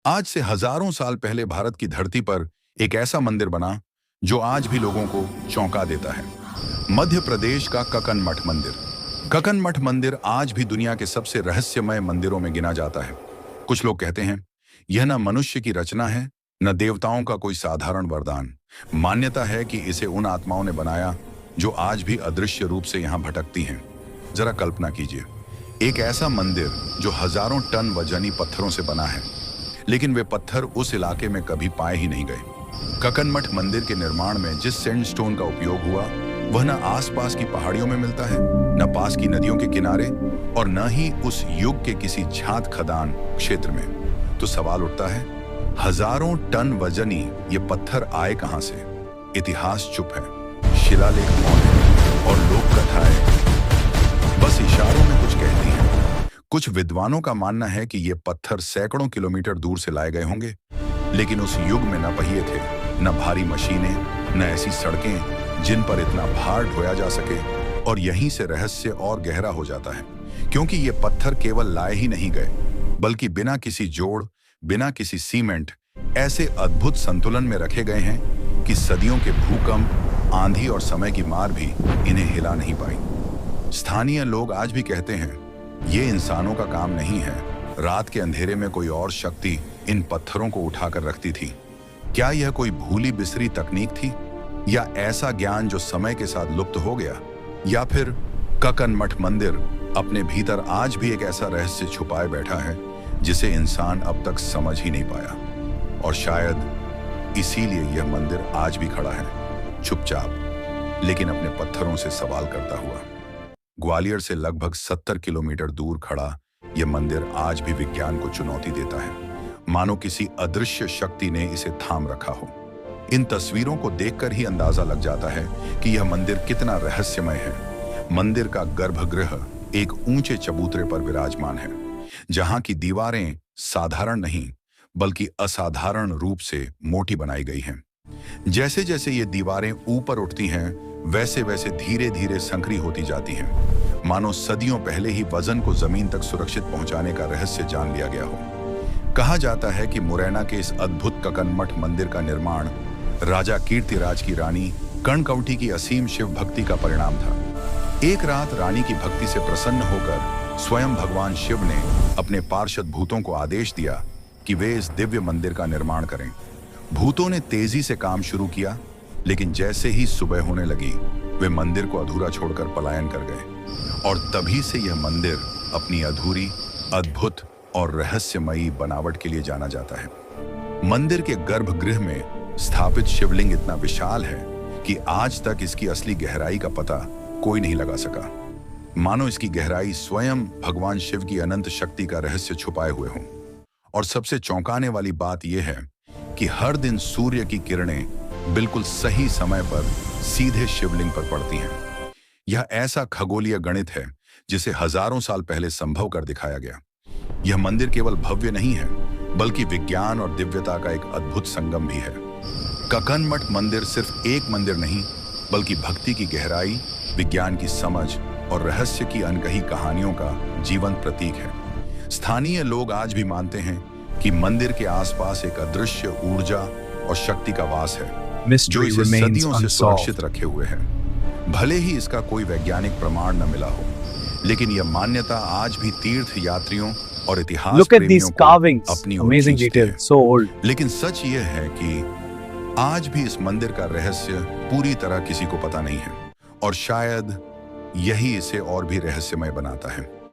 आज से हजारों साल पहले भारत की धरती पर एक ऐसा मंदिर बना जो आज भी लोगों को चौंका देता है। मध्य प्रदेश का ककन मठ मंदिर। ककन मठ मंदिर आज भी दुनिया के सबसे रहस्यमय मंदिरों में गिना जाता है। कुछ लोग कहते हैं यह न मनुष्य की रचना है, न देवताओं का कोई साधारण वरदान। मान्यता है कि इसे उन आत्माओं ने बनाया जो आज भी अदृश्य रूप से यहाँ भटकती हैं। जरा कल्पना कीजिए, एक ऐसा मंदिर जो हजारों टन वजनी पत्थरों से बना है, लेकिन वे पत्थर उस इलाके में कभी पाए ही नहीं गए। ककन मठ मंदिर के निर्माण में जिस सैंडस्टोन का उपयोग हुआ वह न आसपास की पहाड़ियों में मिलता है, न पास की नदियों के किनारे, और न ही उस युग के किसी झात खदान क्षेत्र में। तो सवाल उठता है, हजारों टन वजनी ये पत्थर आए कहां से? इतिहास चुप है, शिलालेख मौन है, और लोक कथाएं बस इशारों में कुछ कहती हैं। कुछ विद्वानों का मानना है कि ये पत्थर सैकड़ों किलोमीटर दूर से लाए गए होंगे, लेकिन उस युग में न पहिए थे, न भारी मशीनें, न ऐसी सड़कें जिन पर इतना भार ढोया जा सके। और यहीं से रहस्य और गहरा हो जाता है, क्योंकि ये पत्थर केवल लाए ही नहीं गए, बल्कि बिना किसी जोड़, बिना किसी सीमेंट, ऐसे अद्भुत संतुलन में रखे गए हैं कि सदियों के भूकंप, आंधी और समय की मार भी इन्हें हिला नहीं पाई। स्थानीय लोग आज भी कहते हैं ये इंसानों का काम नहीं है, रात के अंधेरे में कोई और शक्ति इन पत्थरों को उठाकर रखती थी। क्या यह कोई भूली बिसरी तकनीक थी, या ऐसा ज्ञान जो समय के साथ लुप्त हो गया? या फिर ककन मठ मंदिर अपने भीतर आज भी एक ऐसा रहस्य छुपाए बैठा है जिसे इंसान अब तक समझ ही नहीं पाया? और शायद इसीलिए यह मंदिर आज भी खड़ा है, चुपचाप, लेकिन अपने पत्थरों से सवाल करता हुआ। ग्वालियर से लगभग 70 किलोमीटर दूर खड़ा यह मंदिर आज भी विज्ञान को चुनौती देता है, मानो किसी अदृश्य शक्ति ने इसे थाम रखा हो। इन तस्वीरों को देखकर ही अंदाजा लग जाता है कि यह मंदिर कितना रहस्यमय है। मंदिर का गर्भगृह एक ऊंचे चबूतरे पर विराजमान है, जहां की दीवारें साधारण नहीं बल्कि असाधारण रूप से मोटी बनाई गई हैं। जैसे जैसे ये दीवारें ऊपर उठती हैं, वैसे वैसे धीरे धीरे संकरी होती जाती हैं, मानो सदियों पहले ही वजन को जमीन तक सुरक्षित पहुंचाने का रहस्य जान लिया गया हो। कहा जाता है कि मुरैना के इस अद्भुत ककन मठ मंदिर का निर्माण राजा कीर्तिराज की रानी कर्णकवटी की असीम शिव भक्ति का परिणाम था। एक रात रानी की भक्ति से प्रसन्न होकर स्वयं भगवान शिव ने अपने पार्षद भूतों को आदेश दिया कि वे इस दिव्य मंदिर का निर्माण करें। भूतों ने तेजी से काम शुरू किया, लेकिन जैसे ही सुबह होने लगी वे मंदिर को अधूरा छोड़कर पलायन कर गए। और तभी से यह मंदिर अपनी अधूरी, अद्भुत और रहस्यमयी बनावट के लिए जाना जाता है। मंदिर के गर्भगृह में स्थापित शिवलिंग इतना विशाल है कि आज तक इसकी असली गहराई का पता कोई नहीं लगा सका। मानो इसकी गहराई स्वयं भगवान शिव की अनंत शक्ति का रहस्य छुपाए हुए हो। और सबसे चौंकाने वाली बात यह है कि हर दिन सूर्य की किरणें बिल्कुल सही समय पर सीधे शिवलिंग पर पड़ती हैं। यह ऐसा खगोलीय गणित है जिसे हजारों साल पहले संभव कर दिखाया गया। यह मंदिर केवल भव्य नहीं है, बल्कि विज्ञान और दिव्यता का एक अद्भुत संगम भी है। ककन मठ मंदिर सिर्फ एक मंदिर नहीं, बल्कि भक्ति की गहराई, विज्ञान की समझ और रहस्य की अनकही कहानियों का जीवंत प्रतीक है। स्थानीय लोग आज भी मानते हैं कि मंदिर के आसपास एक अदृश्य ऊर्जा और शक्ति का वास है, जो इसे सदियों से सुरक्षित रखे हुए है। भले ही इसका कोई वैज्ञानिक प्रमाण न मिला हो, लेकिन यह मान्यता आज भी तीर्थ यात्रियों और इतिहास प्रेमियों को अपनी ओर खींचती है। लेकिन सच यह है कि आज भी इस मंदिर का रहस्य पूरी तरह किसी को पता नहीं है, और शायद यही इसे और भी रहस्यमय बनाता है।